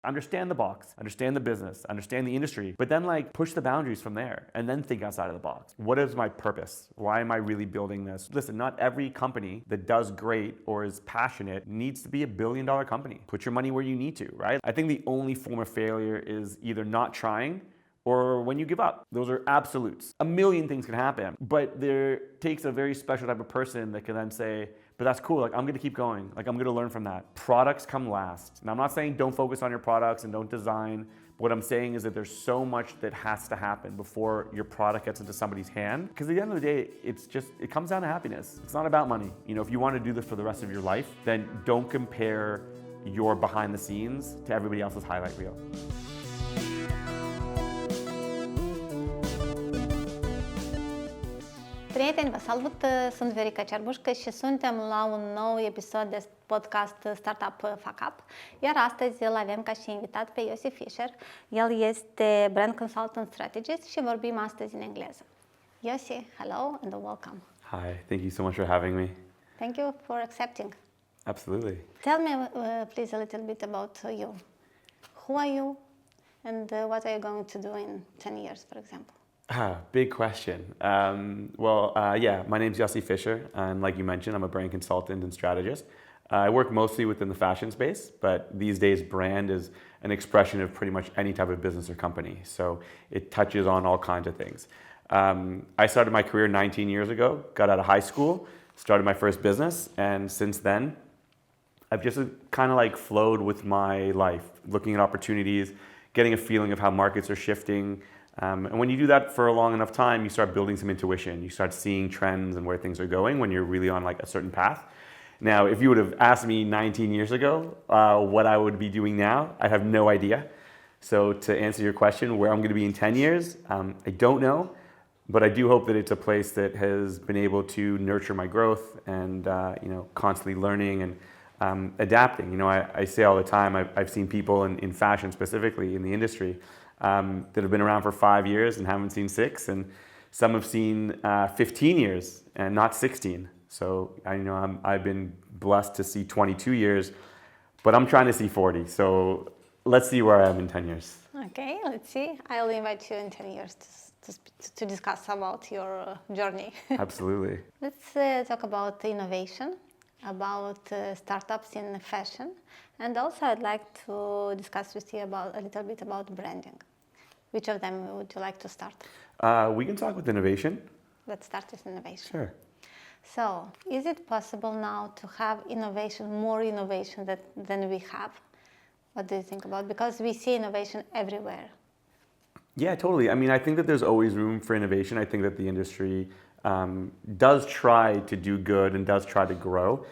Understand the box, understand the business, understand the industry, but then like push the boundaries from there and then think outside of the box. What is my purpose? Why am I really building this? Listen, not every company that does great or is passionate needs to be $1 billion company. Put your money where you need to, right? I think the only form of failure is either not trying or when you give up. Those are absolutes. A million things can happen, but there takes a very special type of person that can then say, but that's cool, like I'm gonna keep going, like I'm gonna learn from that. Products come last. Now I'm not saying don't focus on your products and don't design. What I'm saying is that there's so much that has to happen before your product gets into somebody's hand. Because at the end of the day, it comes down to happiness. It's not about money. You know, if you want to do this for the rest of your life, then don't compare your behind the scenes to everybody else's highlight reel. Prieteni, vă salut! Sunt Verica Cerbușcă și suntem la un nou episod de podcast Startup Fuck Up. Iar astăzi îl avem ca și invitat pe Yossi Fisher. El este Brand Consultant Strategist și vorbim astăzi în engleză. Yossi, hello and welcome. Hi, thank you so much for having me. Thank you for accepting. Absolutely. Tell me please a little bit about you. Who are you and what are you going to do in 10 years, for example? Big question. My name's Yossi Fisher, and like you mentioned, I'm a brand consultant and strategist. I work mostly within the fashion space, but these days brand is an expression of pretty much any type of business or company, so it touches on all kinds of things. I started my career 19 years ago, got out of high school, started my first business, and since then, I've just kind of like flowed with my life, looking at opportunities, getting a feeling of how markets are shifting. And when you do that for a long enough time, you start building some intuition. You start seeing trends and where things are going when you're really on like a certain path. Now, if you would have asked me 19 years ago what I would be doing now, I have no idea. So to answer your question, where I'm going to be in 10 years, I don't know. But I do hope that it's a place that has been able to nurture my growth and constantly learning and adapting. You know, I say all the time, I've seen people in fashion specifically in the industry that have been around for 5 years and haven't seen 6, and some have seen 15 years and not 16. So I've been blessed to see 22 years, but I'm trying to see 40. So let's see where I am in 10 years. Okay, let's see. I'll invite you in 10 years to discuss about your journey. Absolutely. Let's talk about innovation, about startups in fashion, and also I'd like to discuss with you a little bit about branding. Which of them would you like to start? We can talk with innovation. Let's start with innovation. Sure. So, is it possible now to have more innovation than we have? What do you think about? Because we see innovation everywhere. Yeah, totally. I mean, I think that there's always room for innovation. I think that the industry does try to do good and does try to grow.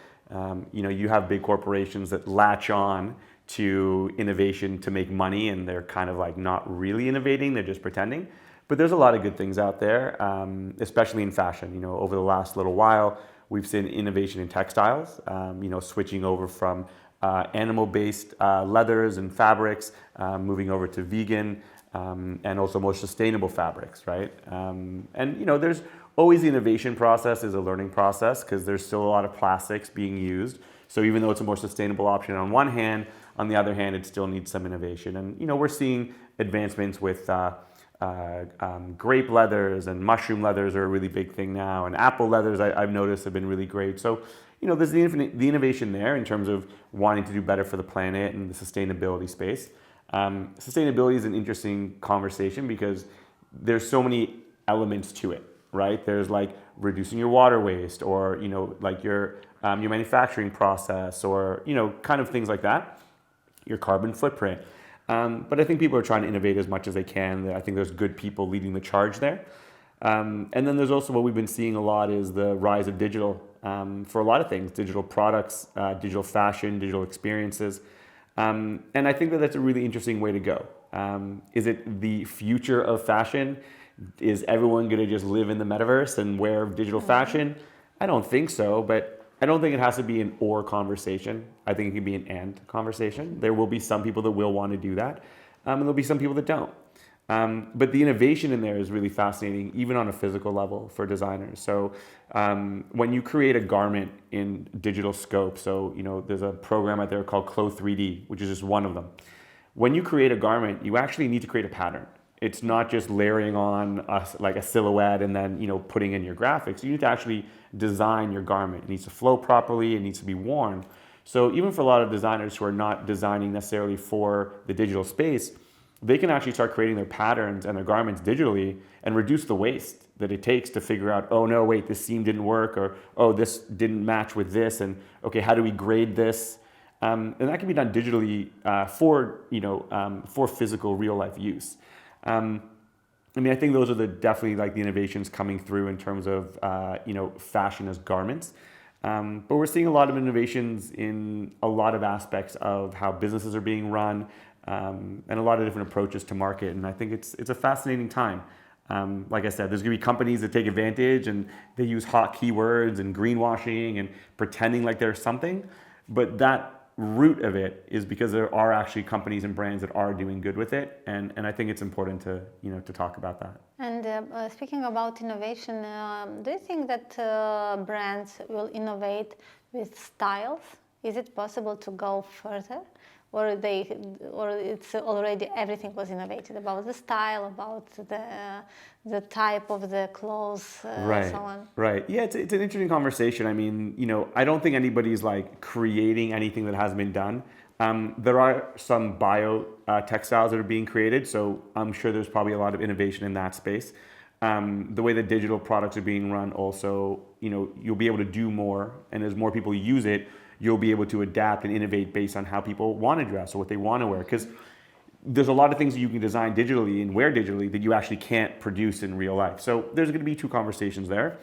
You have big corporations that latch on to innovation to make money, and they're kind of like not really innovating, they're just pretending. But there's a lot of good things out there, especially in fashion. You know, over the last little while, we've seen innovation in textiles, switching over from animal-based leathers and fabrics, moving over to vegan, and also more sustainable fabrics, right? There's always the innovation process is a learning process because there's still a lot of plastics being used. So even though it's a more sustainable option on one hand, on the other hand, it still needs some innovation. And we're seeing advancements with grape leathers and mushroom leathers are a really big thing now. And apple leathers, I've noticed, have been really great. So there's the innovation there in terms of wanting to do better for the planet and the sustainability space. Sustainability is an interesting conversation because there's so many elements to it, right? There's like reducing your water waste, or like your manufacturing process, or kind of things like that, your carbon footprint. But I think people are trying to innovate as much as they can. I think there's good people leading the charge there. And then there's also what we've been seeing a lot is the rise of digital for a lot of things, digital products, digital fashion, digital experiences. And I think that that's a really interesting way to go. Is it the future of fashion? Is everyone going to just live in the metaverse and wear digital fashion? I don't think so, but I don't think it has to be an or conversation. I think it can be an and conversation. There will be some people that will want to do that, and there'll be some people that don't. But the innovation in there is really fascinating, even on a physical level for designers. So when you create a garment in digital scope, so there's a program out there called Clo 3D, which is just one of them. when you create a garment, you actually need to create a pattern. It's not just layering on like a silhouette and then putting in your graphics. You need to actually design your garment. It needs to flow properly. It needs to be worn. So even for a lot of designers who are not designing necessarily for the digital space, they can actually start creating their patterns and their garments digitally and reduce the waste that it takes to figure out, oh no, wait, this seam didn't work, or oh, this didn't match with this, and okay, how do we grade this? And that can be done digitally for physical real life use. I think those are definitely like the innovations coming through in terms of fashion as garments. But we're seeing a lot of innovations in a lot of aspects of how businesses are being run, and a lot of different approaches to market. And I think it's a fascinating time. Like I said, there's going to be companies that take advantage and they use hot keywords and greenwashing and pretending like there's something. But that root of it is because there are actually companies and brands that are doing good with it. And I think it's important to talk about that. And speaking about innovation, do you think that brands will innovate with styles? Is it possible to go further? Or it's already everything was innovated about the style, about the type of the clothes, right, so on. Right. Yeah, it's an interesting conversation. I mean, I don't think anybody's like creating anything that hasn't been done. There are some bio textiles that are being created, so I'm sure there's probably a lot of innovation in that space. The way that digital products are being run, also, you'll be able to do more, and as more people use it, you'll be able to adapt and innovate based on how people want to dress or what they want to wear. Because there's a lot of things that you can design digitally and wear digitally that you actually can't produce in real life. So there's going to be two conversations there.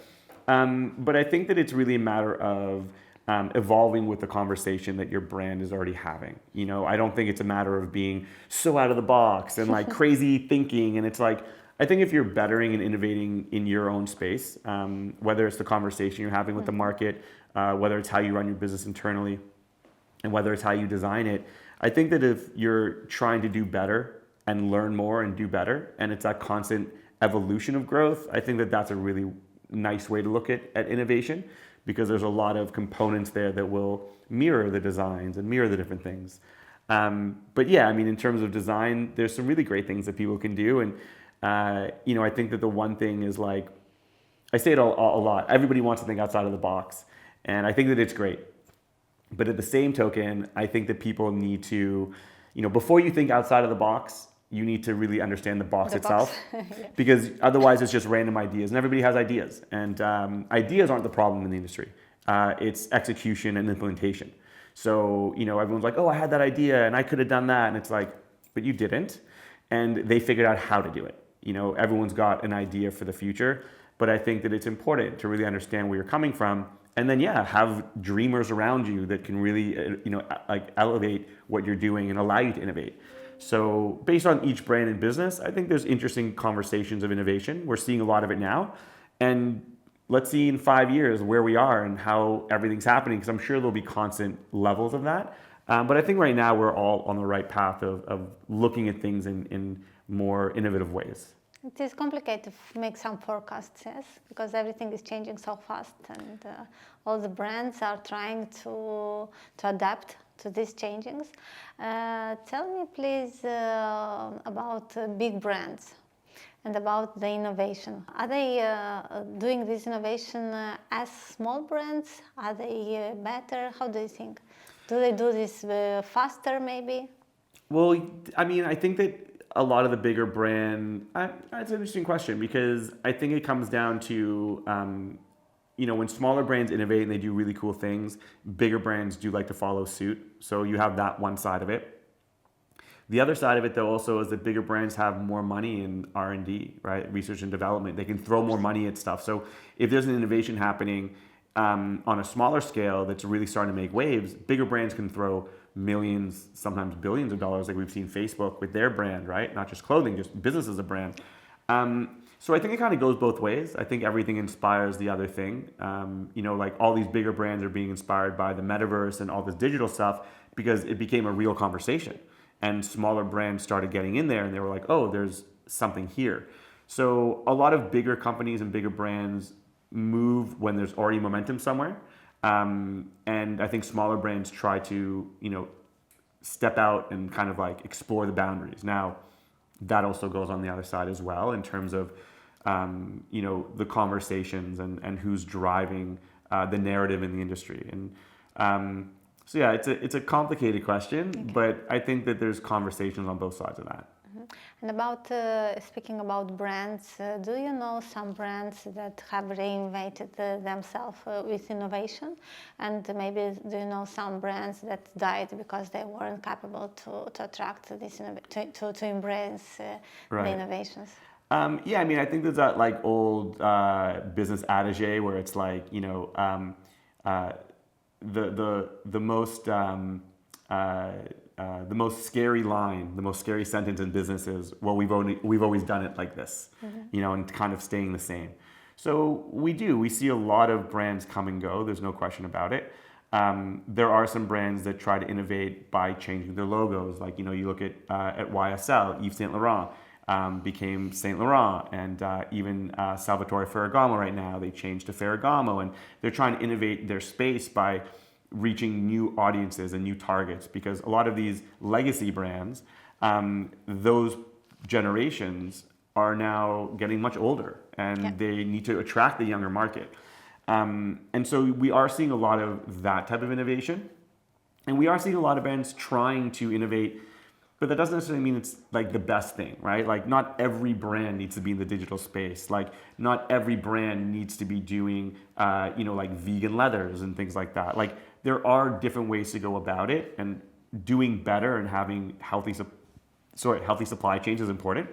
But I think that it's really a matter of evolving with the conversation that your brand is already having. I don't think it's a matter of being so out of the box and like crazy thinking. And it's like, I think if you're bettering and innovating in your own space, whether it's the conversation you're having with the market, whether it's how you run your business internally, and whether it's how you design it, I think that if you're trying to do better and learn more and do better, and it's that constant evolution of growth, I think that that's a really nice way to look at innovation, because there's a lot of components there that will mirror the designs and mirror the different things. But yeah, I mean, in terms of design, there's some really great things that people can do. And, I think that the one thing is like, I say it a lot, everybody wants to think outside of the box. And I think that it's great. But at the same token, I think that people need to, before you think outside of the box, you need to really understand the box itself. Yeah. Because otherwise it's just random ideas. And everybody has ideas. And ideas aren't the problem in the industry. It's execution and implementation. So, everyone's like, oh, I had that idea and I could have done that. And it's like, but you didn't. And they figured out how to do it. Everyone's got an idea for the future. But I think that it's important to really understand where you're coming from. And then, have dreamers around you that can really, elevate what you're doing and allow you to innovate. So based on each brand and business, I think there's interesting conversations of innovation. We're seeing a lot of it now. And let's see in 5 years where we are and how everything's happening, because I'm sure there'll be constant levels of that. But I think right now we're all on the right path of looking at things in more innovative ways. It is complicated to make some forecasts, yes, because everything is changing so fast, and all the brands are trying to adapt to these changings. Tell me, please, about big brands and about the innovation. Are they doing this innovation as small brands? Are they better? How do you think? Do they do this faster, maybe? Well, I mean, I think that a lot of the bigger brand, it's an interesting question, because I think it comes down to, when smaller brands innovate and they do really cool things, bigger brands do like to follow suit. So you have that one side of it. The other side of it, though, also is that bigger brands have more money in R&D, right? Research and development. They can throw more money at stuff. So if there's an innovation happening on a smaller scale that's really starting to make waves, bigger brands can throw millions, sometimes billions of dollars, like we've seen Facebook with their brand, right? Not just clothing, just business as a brand. So I think it kind of goes both ways. I think everything inspires the other thing. Like all these bigger brands are being inspired by the metaverse and all this digital stuff because it became a real conversation. And smaller brands started getting in there and they were like, oh, there's something here. So a lot of bigger companies and bigger brands move when there's already momentum somewhere. And I think smaller brands try to, step out and kind of like explore the boundaries. Now, that also goes on the other side as well in terms of, you know, the conversations and who's driving the narrative in the industry. And so yeah, it's a complicated question, but I think that there's conversations on both sides of that. And about speaking about brands, do you know some brands that have reinvented themselves with innovation? And maybe do you know some brands that died because they weren't capable to attract this to embrace the innovations? Yeah, I mean, I think there's that like old business adage where it's like, you know, the most scary line, the most scary sentence in business is, well, we've always done it like this, you know, and kind of staying the same. So we see a lot of brands come and go. There's no question about it. There are some brands that try to innovate by changing their logos. Like, you know, you look at YSL, Yves Saint Laurent became Saint Laurent, and even Salvatore Ferragamo right now, they changed to Ferragamo, and they're trying to innovate their space by reaching new audiences and new targets, because a lot of these legacy brands, those generations are now getting much older, and they need to attract the younger market. And so we are seeing a lot of that type of innovation, and we are seeing a lot of brands trying to innovate, but that doesn't necessarily mean it's like the best thing, right? Like, not every brand needs to be in the digital space. Like, not every brand needs to be doing, you know, like vegan leathers and things like that. Like, there are different ways to go about it, and doing better and having healthy supply chains is important.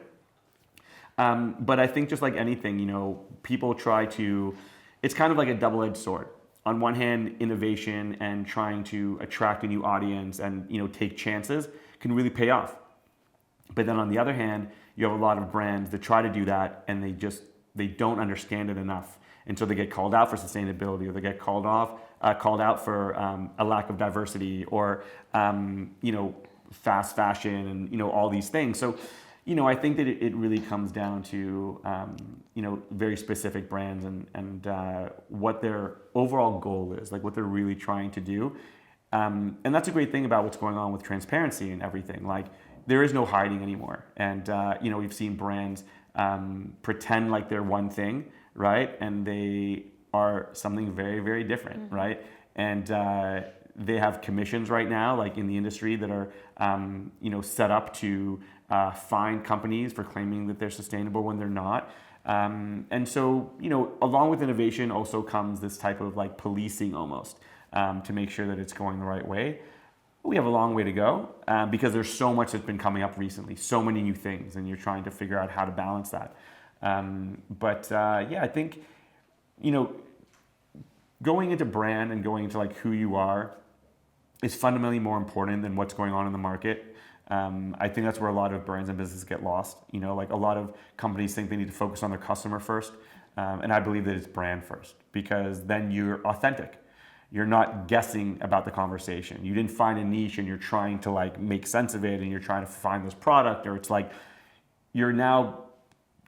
But I think just like anything, you know, people try to, it's kind of like a double-edged sword. On one hand, innovation and trying to attract a new audience and, you know, take chances can really pay off. But then on the other hand, you have a lot of brands that try to do that, and they don't understand it enough. And so they get called out for sustainability, or they get called out for a lack of diversity, or, you know, fast fashion, and, you know, all these things. So, you know, I think that it really comes down to, you know, very specific brands and what their overall goal is, like what they're really trying to do. And that's a great thing about what's going on with transparency and everything. Like, there is no hiding anymore. And, you know, we've seen brands pretend like they're one thing, right? And they are something very, very different, right? And they have commissions right now, like in the industry, that are, you know, set up to fine companies for claiming that they're sustainable when they're not. And so, you know, along with innovation also comes this type of like policing almost, to make sure that it's going the right way. We have a long way to go, because there's so much that's been coming up recently, so many new things, and you're trying to figure out how to balance that. Yeah, I think, you know, going into brand and going into like who you are is fundamentally more important than what's going on in the market. I think that's where a lot of brands and businesses get lost. You know, like a lot of companies think they need to focus on their customer first, and I believe that it's brand first, because then you're authentic. You're not guessing about the conversation. You didn't find a niche and you're trying to like make sense of it, and you're trying to find this product, or it's like you're now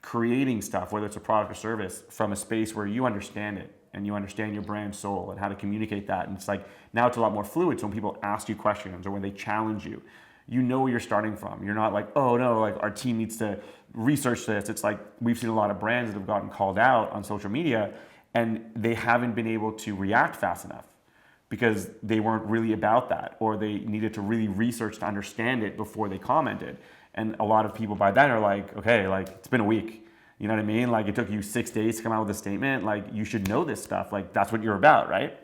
creating stuff, whether it's a product or service, from a space where you understand it and you understand your brand soul and how to communicate that. And it's like, now it's a lot more fluid. So when people ask you questions or when they challenge you, you know where you're starting from. You're not like, oh no, like our team needs to research this. It's like, we've seen a lot of brands that have gotten called out on social media, and they haven't been able to react fast enough because they weren't really about that, or they needed to really research to understand it before they commented. And a lot of people by then are like, okay, like it's been a week. You know what I mean? Like, it took you 6 days to come out with a statement. Like, you should know this stuff. Like, that's what you're about, right?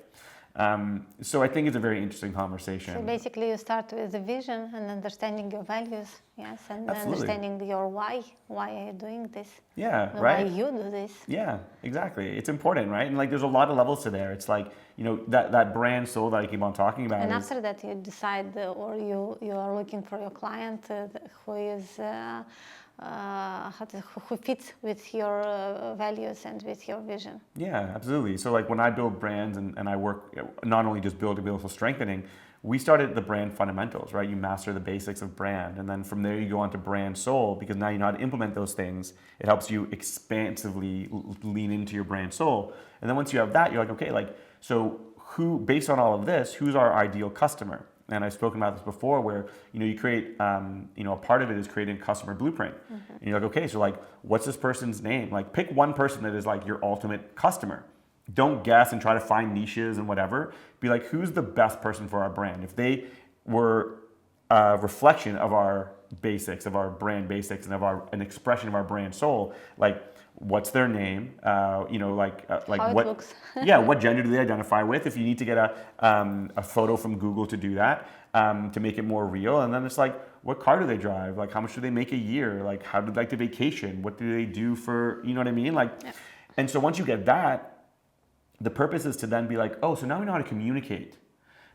So I think it's a very interesting conversation. So basically you start with the vision and understanding your values, yes, and understanding your why are you doing this? Yeah, right. Why you do this? Yeah, exactly. It's important, right? And like, there's a lot of levels to there. It's like, you know, that brand soul that I keep on talking about. And after that you decide, or you are looking for your client who is who fits with your values and with your vision. Yeah, absolutely. So like when I build brands and I work not only just building, but also strengthening, we started at the brand fundamentals, right? You master the basics of brand, and then from there you go on to brand soul, because now you know how to implement those things. It helps you expansively lean into your brand soul. And then once you have that, you're like, okay, like, so who, based on all of this, who's our ideal customer? and I've spoken about this before, where you create, a part of it is creating a customer blueprint. And you're like, okay, so like, what's this person's name? Like, pick one person that is like your ultimate customer. Don't guess and try to find niches and whatever. Be like, who's the best person for our brand? If they were a reflection of our basics, of our brand basics, and of an expression of our brand soul, like, what's their name? How what looks. yeah, what gender do they identify with? If you need to get a photo from Google to do that, to make it more real, and then it's like, what car do they drive? Like, how much do they make a year? Like, how do they like to vacation? What do they do for, you know what I mean? Like, yeah. And so once you get that, the purpose is to then be like, oh, so now we know how to communicate,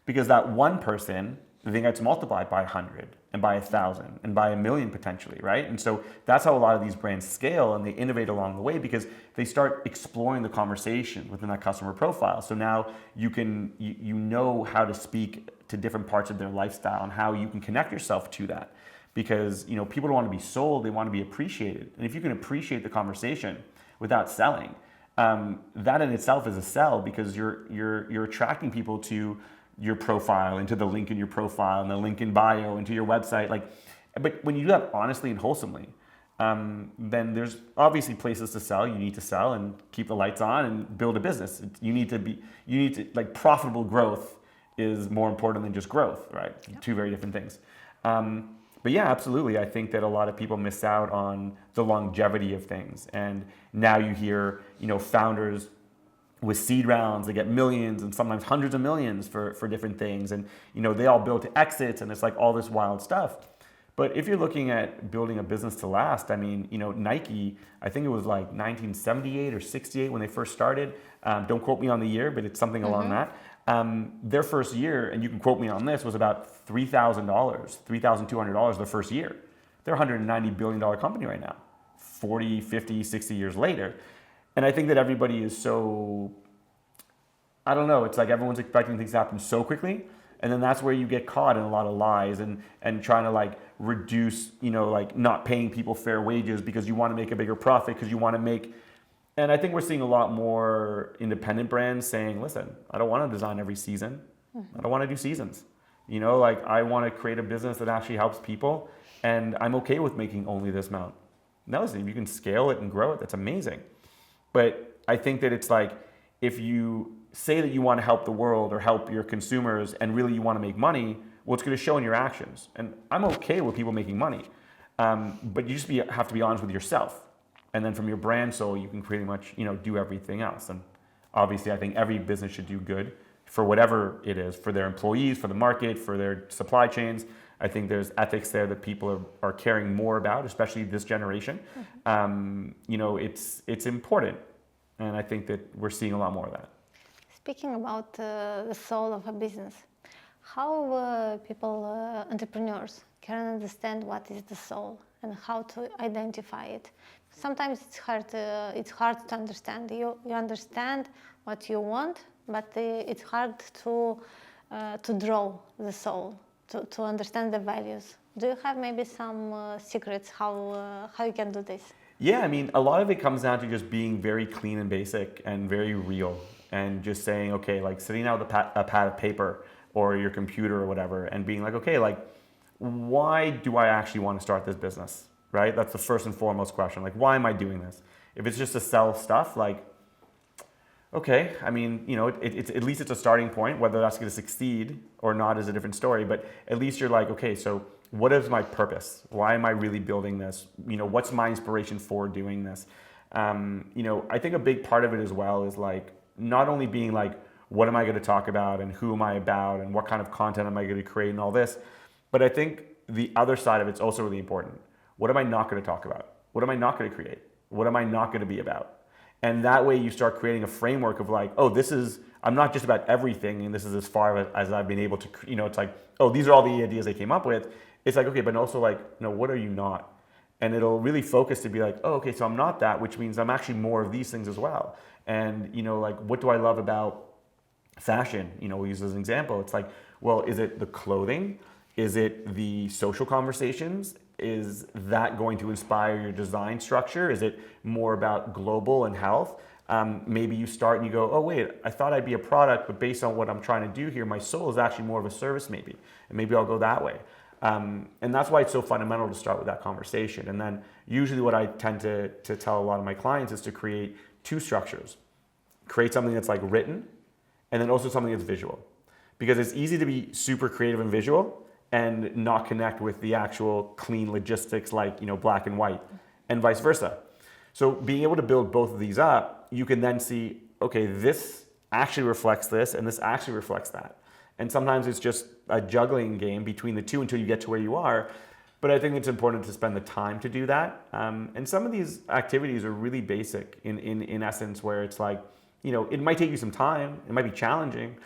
because that one person, then gets multiplied by 100 and by 1,000 and by 1,000,000 potentially, right? And so that's how a lot of these brands scale, and they innovate along the way because they start exploring the conversation within that customer profile. So now you know how to speak to different parts of their lifestyle and how you can connect yourself to that, because people don't want to be sold, they want to be appreciated. And if you can appreciate the conversation without selling, that in itself is a sell, because you're attracting people to your profile, into the link in your profile and the link in bio, into your website. But when you do that honestly and wholesomely, then there's obviously places to sell. You need to sell and keep the lights on and build a business. Like, profitable growth is more important than just growth, right? Yep. Two very different things. But yeah, absolutely. I think that a lot of people miss out on the longevity of things. And now you hear, founders with seed rounds, they get millions and sometimes hundreds of millions for different things. And, they all build to exits, and it's like all this wild stuff. But if you're looking at building a business to last, I mean, Nike, I think it was like 1978 or 68 when they first started. Don't quote me on the year, but it's something along that. Their first year, and you can quote me on this, was about $3,000, $3,200 their first year. They're a $190 billion company right now, 40, 50, 60 years later. And I think that everybody is so, I don't know, it's like everyone's expecting things to happen so quickly. And then that's where you get caught in a lot of lies and trying to like reduce, like not paying people fair wages because you want to make a bigger profit, because you want to make, and I think we're seeing a lot more independent brands saying, listen, I don't want to design every season. I don't want to do seasons. Like, I want to create a business that actually helps people, and I'm okay with making only this amount. Now listen, if you can scale it and grow it, that's amazing. But I think that it's like, if you say that you want to help the world or help your consumers and really you want to make money, well, it's going to show in your actions. And I'm okay with people making money, but you just have to be honest with yourself. And then from your brand soul, you can pretty much, do everything else. And obviously, I think every business should do good for whatever it is, for their employees, for the market, for their supply chains. I think there's ethics there that people are caring more about, especially this generation. It's important. And I think that we're seeing a lot more of that. Speaking about the soul of a business, how entrepreneurs can understand what is the soul and how to identify it? Sometimes it's hard to understand. You understand what you want, but it's hard to draw the soul, to understand the values. Do you have maybe some secrets how you can do this? Yeah, I mean, a lot of it comes down to just being very clean and basic and very real, and just saying, okay, like sitting down with a pad of paper or your computer or whatever, and being like, okay, like, why do I actually want to start this business, right? That's the first and foremost question. Like, why am I doing this? If it's just to sell stuff, like, okay, I mean, it's at least it's a starting point. Whether that's going to succeed or not is a different story, but at least you're like, okay, so what is my purpose? Why am I really building this? What's my inspiration for doing this? I think a big part of it as well is like, not only being like, what am I going to talk about and who am I about and what kind of content am I going to create and all this, but I think the other side of it's also really important. What am I not going to talk about? What am I not going to create? What am I not going to be about? And that way you start creating a framework of like, oh, I'm not just about everything, and this is as far as I've been able to, it's like, oh, these are all the ideas I came up with. It's like, okay, but also like, what are you not? And it'll really focus to be like, oh, okay, so I'm not that, which means I'm actually more of these things as well. And, like, what do I love about fashion? We'll use as an example. It's like, well, is it the clothing? Is it the social conversations? Is that going to inspire your design structure? Is it more about global and health? Maybe you start and you go, oh wait, I thought I'd be a product, but based on what I'm trying to do here, my soul is actually more of a service maybe. And maybe I'll go that way. And that's why it's so fundamental to start with that conversation. And then usually what I tend to tell a lot of my clients is to create two structures. Create something that's like written, and then also something that's visual. Because it's easy to be super creative and visual and not connect with the actual clean logistics like, black and white, and vice versa. So being able to build both of these up, you can then see, okay, this actually reflects this and this actually reflects that. And sometimes it's just a juggling game between the two until you get to where you are. But I think it's important to spend the time to do that. And some of these activities are really basic in essence, where it's like, it might take you some time, it might be challenging,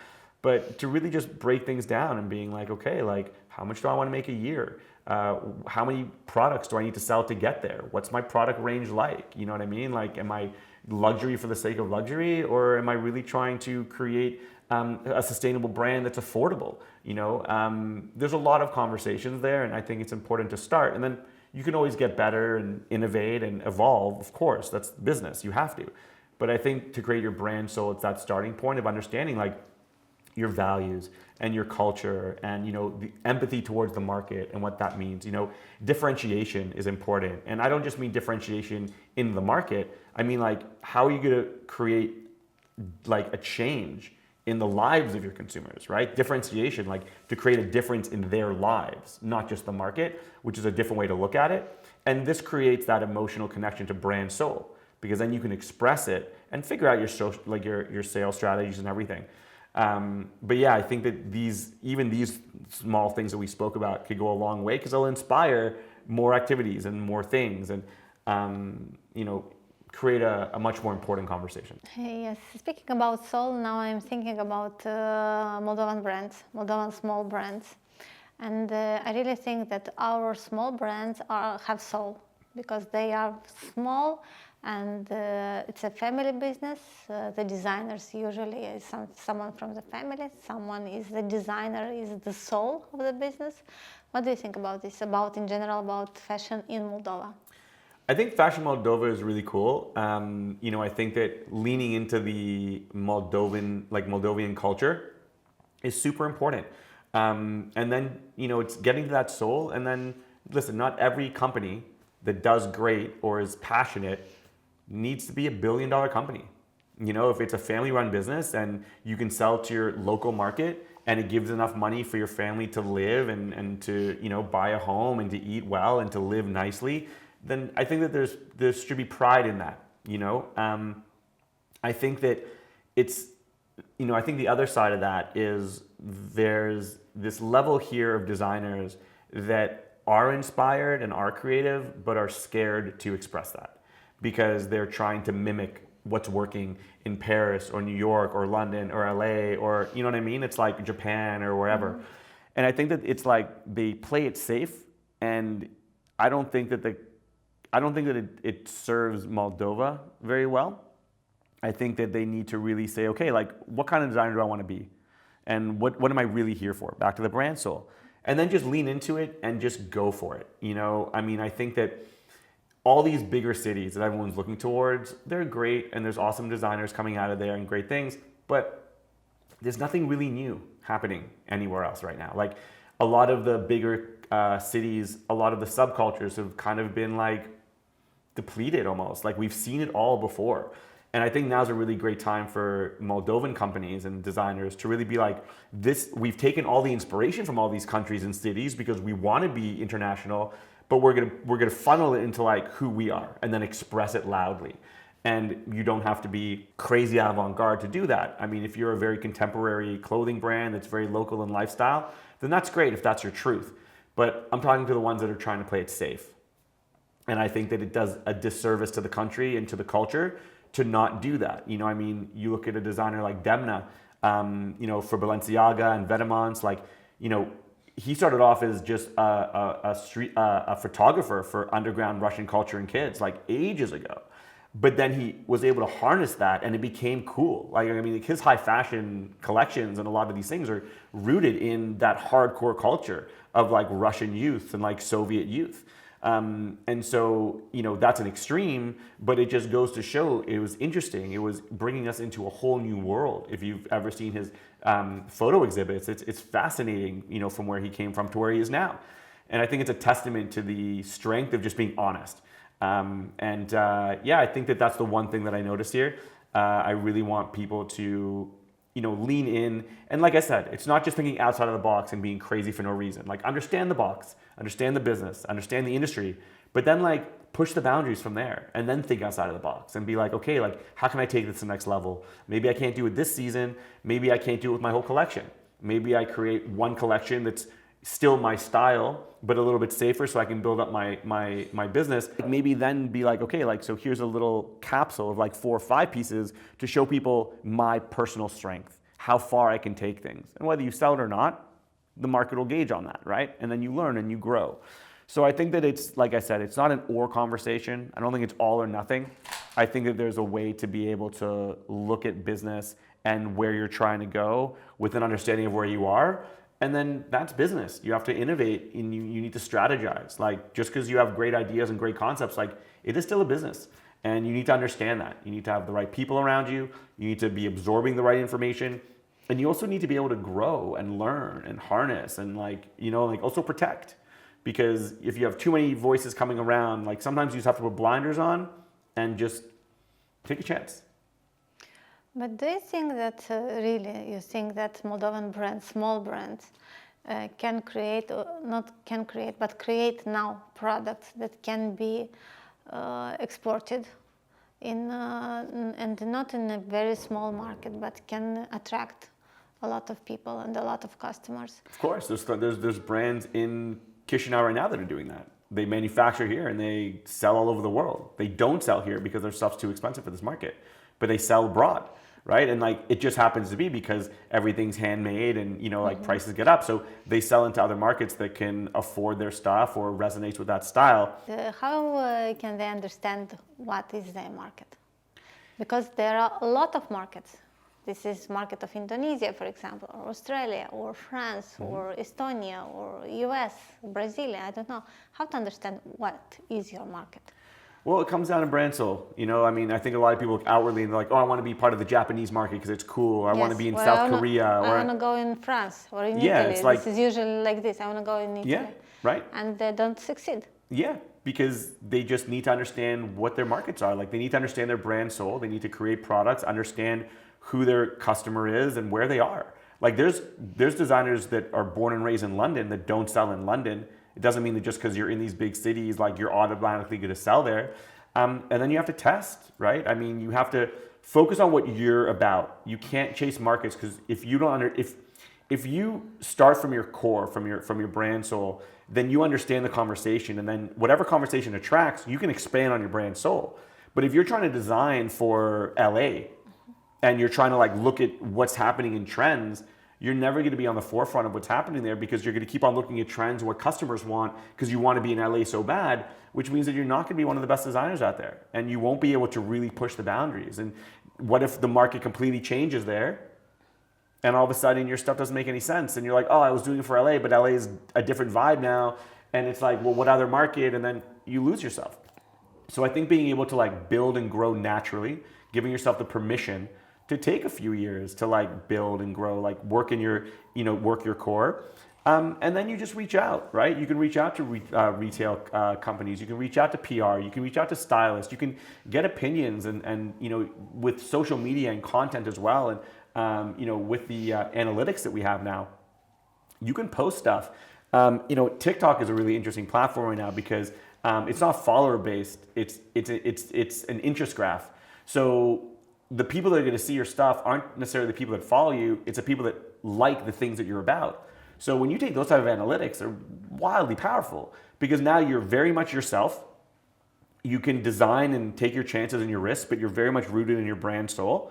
but to really just break things down and being like, okay, like how much do I want to make a year? How many products do I need to sell to get there? What's my product range like? You know what I mean? Like, am I luxury for the sake of luxury, or am I really trying to create a sustainable brand that's affordable? There's a lot of conversations there, and I think it's important to start. And then you can always get better and innovate and evolve. Of course, that's business. You have to. But I think to create your brand soul, it's that starting point of understanding like your values and your culture and the empathy towards the market and what that means. Differentiation is important. And I don't just mean differentiation in the market. I mean, like, how are you going to create like a change in the lives of your consumers, right? Differentiation, like to create a difference in their lives, not just the market, which is a different way to look at it. And this creates that emotional connection to brand soul, because then you can express it and figure out your social, like your sales strategies and everything. But yeah, I think that these small things that we spoke about could go a long way, because they'll inspire more activities and more things, and create a much more important conversation. Yes, speaking about soul, now I'm thinking about Moldovan brands, Moldovan small brands. And I really think that our small brands have soul, because they are small and it's a family business. The designers usually is someone from the family, someone is the designer, is the soul of the business. What do you think about this, in general, about fashion in Moldova? I think fashion Moldova is really cool. I think that leaning into the Moldovan culture is super important. And then, it's getting to that soul. And then, listen, not every company that does great or is passionate needs to be $1 billion company. If it's a family-run business and you can sell to your local market and it gives enough money for your family to live and to, buy a home and to eat well and to live nicely, then I think that there should be pride in that. I think that it's, I think the other side of that is there's this level here of designers that are inspired and are creative, but are scared to express that because they're trying to mimic what's working in Paris or New York or London or LA or, you know what I mean? It's like Japan or wherever. Mm-hmm. And I think that it's like they play it safe, and I don't think that it serves Moldova very well. I think that they need to really say, okay, like, what kind of designer do I want to be? And what am I really here for? Back to the brand soul. And then just lean into it and just go for it. I think that all these bigger cities that everyone's looking towards, they're great, and there's awesome designers coming out of there and great things, but there's nothing really new happening anywhere else right now. Like, a lot of the bigger cities, a lot of the subcultures have kind of been like depleted almost. Like, we've seen it all before. And I think now's a really great time for Moldovan companies and designers to really be like, we've taken all the inspiration from all these countries and cities because we want to be international, but we're gonna funnel it into like who we are and then express it loudly. And you don't have to be crazy avant-garde to do that. I mean, if you're a very contemporary clothing brand that's very local and lifestyle, then that's great if that's your truth. But I'm talking to the ones that are trying to play it safe. And I think that it does a disservice to the country and to the culture to not do that. You look at a designer like Demna, for Balenciaga and Vetements, he started off as just a photographer for underground Russian culture and kids, like ages ago. But then he was able to harness that and it became cool. His high fashion collections and a lot of these things are rooted in that hardcore culture of like Russian youth and like Soviet youth. And so, that's an extreme, but it just goes to show it was interesting. It was bringing us into a whole new world. If you've ever seen his photo exhibits, it's fascinating, from where he came from to where he is now. And I think it's a testament to the strength of just being honest. I think that's the one thing that I noticed here. I really want people to, lean in. And like I said, it's not just thinking outside of the box and being crazy for no reason. Like, understand the box, understand the business, understand the industry, but then push the boundaries from there and then think outside of the box and be like, okay, how can I take this to the next level? Maybe I can't do it this season. Maybe I can't do it with my whole collection. Maybe I create one collection that's still my style, but a little bit safer so I can build up my business. Maybe then be like, okay, so here's a little capsule of 4 or 5 pieces to show people my personal strength, how far I can take things. And whether you sell it or not, the market will gauge on that, right? And then you learn and you grow. So I think that it's, like I said, it's not an or conversation. I don't think it's all or nothing. I think that there's a way to be able to look at business and where you're trying to go with an understanding of where you are. And then that's business. You have to innovate and you need to strategize. Just because you have great ideas and great concepts, it is still a business. And you need to understand that. You need to have the right people around you. You need to be absorbing the right information. And you also need to be able to grow and learn and harness and also protect. Because if you have too many voices coming around, sometimes you just have to put blinders on and just take a chance. But do you think that you think that Moldovan brands, small brands, create now products that can be exported and not in a very small market, but can attract a lot of people and a lot of customers? Of course, there's brands in Chisinau right now that are doing that. They manufacture here and they sell all over the world. They don't sell here because their stuff's too expensive for this market, but they sell abroad. Right? And it just happens to be because everything's handmade and, prices get up. So they sell into other markets that can afford their stuff or resonates with that style. How can they understand what is their market? Because there are a lot of markets. This is market of Indonesia, for example, or Australia, or France, or Estonia, or US, Brazil, I don't know. How to understand what is your market? Well, it comes down to brand soul. I think a lot of people look outwardly and they're like, oh, I want to be part of the Japanese market because it's cool. I want to be in South Korea. I want to go in France or in Italy. This is usually like this. I want to go in Italy. Yeah, right. And they don't succeed. Yeah, because they just need to understand what their markets are. They need to understand their brand soul. They need to create products, understand who their customer is and where they are. There's designers that are born and raised in London that don't sell in London. It doesn't mean that just because you're in these big cities, you're automatically going to sell there. And then you have to test, right? You have to focus on what you're about. You can't chase markets because if you start from your core, from your brand soul, then you understand the conversation, and then whatever conversation attracts, you can expand on your brand soul. But if you're trying to design for LA and you're trying to look at what's happening in trends, you're never going to be on the forefront of what's happening there because you're going to keep on looking at trends and what customers want because you want to be in LA so bad, which means that you're not going to be one of the best designers out there and you won't be able to really push the boundaries. And what if the market completely changes there and all of a sudden your stuff doesn't make any sense and you're like, oh, I was doing it for LA, but LA is a different vibe now. And it's well, what other market? And then you lose yourself. So I think being able to build and grow naturally, giving yourself the permission to take a few years to build and grow, work in your, work your core. And then you just reach out, right? You can reach out to retail companies. You can reach out to PR. You can reach out to stylists. You can get opinions and with social media and content as well. And, with the analytics that we have now, you can post stuff. TikTok is a really interesting platform right now because it's not follower based. It's an interest graph. So the people that are going to see your stuff aren't necessarily the people that follow you. It's the people that like the things that you're about. So when you take those type of analytics, they're wildly powerful because now you're very much yourself. You can design and take your chances and your risks, but you're very much rooted in your brand soul.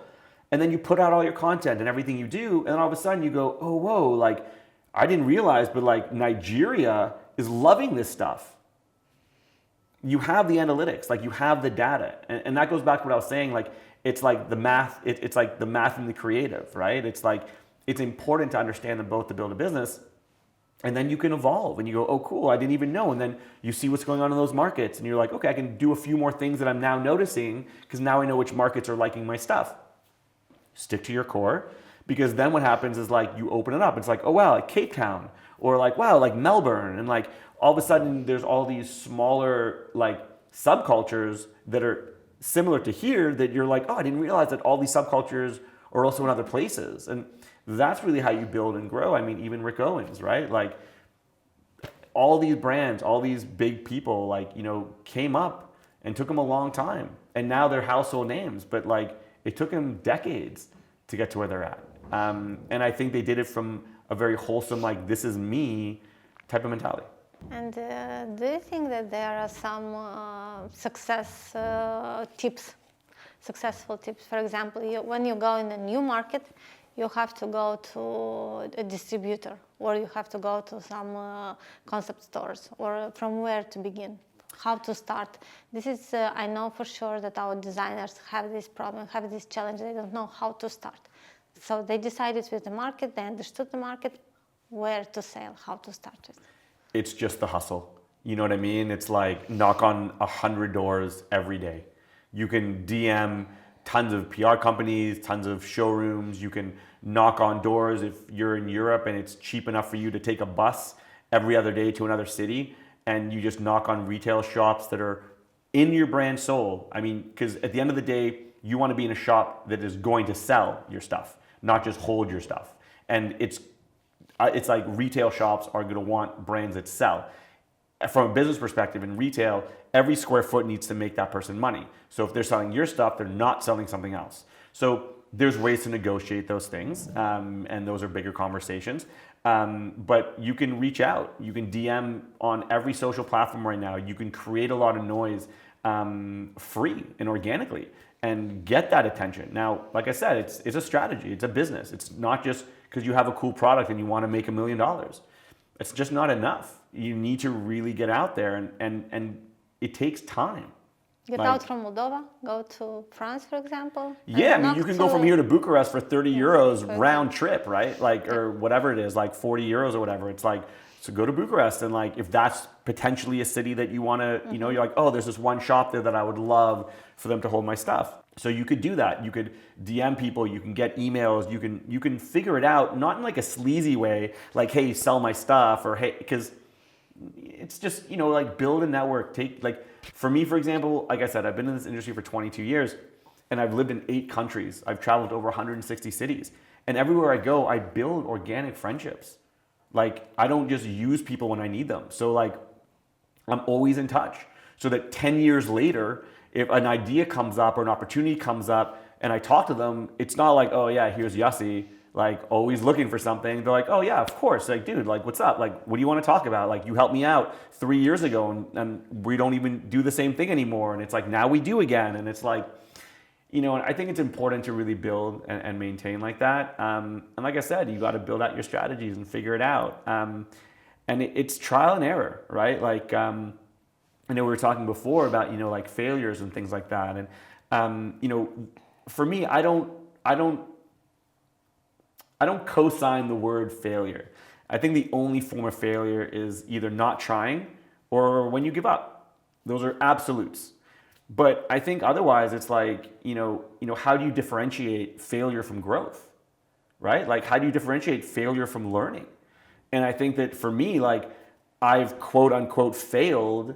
And then you put out all your content and everything you do. And then all of a sudden you go, oh, whoa, I didn't realize, but Nigeria is loving this stuff. You have the analytics, you have the data. And that goes back to what I was saying, it's the math, it's the math and the creative, right? It's important to understand them both to build a business. And then you can evolve and you go, oh, cool, I didn't even know. And then you see what's going on in those markets and you're like, okay, I can do a few more things that I'm now noticing because now I know which markets are liking my stuff. Stick to your core, because then what happens is like you open it up. It's like, oh, wow, like Cape Town, or like, wow, like Melbourne. And like all of a sudden there's all these smaller like subcultures that are similar to here that you're like, oh, I didn't realize that all these subcultures are also in other places. And that's really how you build and grow. I mean, even Rick Owens, right? Like all these brands, all these big people, like, you know, came up and took them a long time. And now they're household names, but like it took them decades to get to where they're at. And I think they did it from a very wholesome, like, this is me type of mentality. And do you think that there are some successful tips? For example, when you go in a new market, you have to go to a distributor, or you have to go to some concept stores, or from where to begin, how to start. This is, I know for sure that our designers have this problem, have this challenge, they don't know how to start. So they decided with the market, they understood the market, where to sell, how to start it. It's just the hustle. You know what I mean? It's like knock on 100 doors every day. You can DM tons of PR companies, tons of showrooms. You can knock on doors if you're in Europe and it's cheap enough for you to take a bus every other day to another city, and you just knock on retail shops that are in your brand soul. I mean, because at the end of the day, you want to be in a shop that is going to sell your stuff, not just hold your stuff. And it's like retail shops are going to want brands that sell. From a business perspective in retail, every square foot needs to make that person money. So if they're selling your stuff, they're not selling something else. So there's ways to negotiate those things, and those are bigger conversations. But you can reach out. You can DM on every social platform right now. You can create a lot of noise free and organically and get that attention. Now, like I said, it's a strategy. It's a business. It's not just because you have a cool product and you want to make $1 million. It's just not enough. You need to really get out there, and it takes time. Get out from Moldova, go to France, for example. Yeah, I mean, you can go from here to Bucharest for 30 euros round trip, right? Like, or whatever it is, like 40 euros or whatever. It's like, so go to Bucharest, and like, if that's potentially a city that you want to, you know, you're like, oh, there's this one shop there that I would love for them to hold my stuff. So you could do that. You could DM people, you can get emails, you can figure it out, not in like a sleazy way, like, hey, sell my stuff, or hey, because it's just, you know, like build a network. Like for me, for example, like I said, I've been in this industry for 22 years and I've lived in 8 countries. I've traveled to over 160 cities, and everywhere I go, I build organic friendships. Like I don't just use people when I need them. So like I'm always in touch, so that 10 years later, if an idea comes up or an opportunity comes up and I talk to them, it's not like, oh yeah, here's Yossi, like always looking for something. They're like, oh yeah, of course. Like, dude, like what's up? Like, what do you want to talk about? Like, you helped me out 3 years ago and we don't even do the same thing anymore. And it's like, now we do again. And it's like, you know, and I think it's important to really build and maintain like that. And like I said, you got to build out your strategies and figure it out. And it's trial and error, right? Like, I know we were talking before about, you know, like failures and things like that. And, you know, for me, I don't co-sign the word failure. I think the only form of failure is either not trying or when you give up. Those are absolutes. But I think otherwise it's like, you know, how do you differentiate failure from growth, right? Like, how do you differentiate failure from learning? And I think that for me, like, I've quote unquote failed.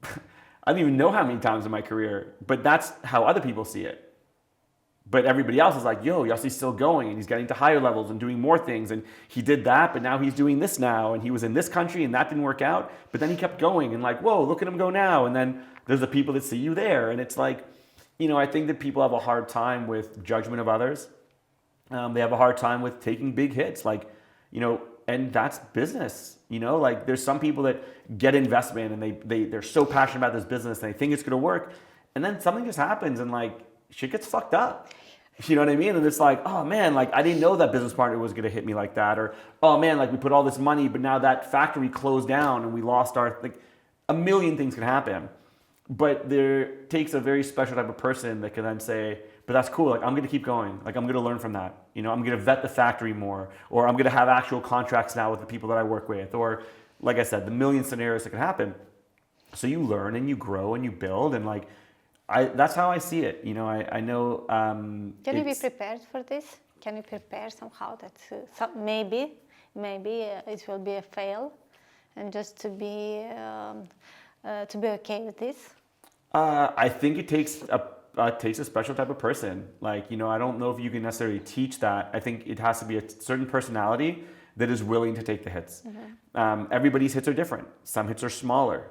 I don't even know how many times in my career, but that's how other people see it. But everybody else is like, yo, Yossi's still going and he's getting to higher levels and doing more things. And he did that, but now he's doing this now. And he was in this country and that didn't work out. But then he kept going and like, whoa, look at him go now. And then there's the people that see you there. And it's like, you know, I think that people have a hard time with judgment of others. They have a hard time with taking big hits. Like, you know, and that's business. You know, like there's some people that get investment and they're so passionate about this business and they think it's going to work. And then something just happens and like shit gets fucked up. You know what I mean? And it's like, oh man, like I didn't know that business partner was going to hit me like that. Or, oh man, like we put all this money, but now that factory closed down and we lost our, like a million things can happen. but there takes a very special type of person that can then say, but that's cool, like I'm gonna keep going, like I'm gonna learn from that. You know, I'm gonna vet the factory more, or I'm gonna have actual contracts now with the people that I work with, or like I said, the million scenarios that can happen. So you learn and you grow and you build, and like, that's how I see it. You know, I know. Can you be prepared for this? Can you prepare somehow that maybe it will be a fail, and just to be okay with this? I think it takes a special type of person. Like, you know, I don't know if you can necessarily teach that. I think it has to be a certain personality that is willing to take the hits. Everybody's hits are different. Some hits are smaller.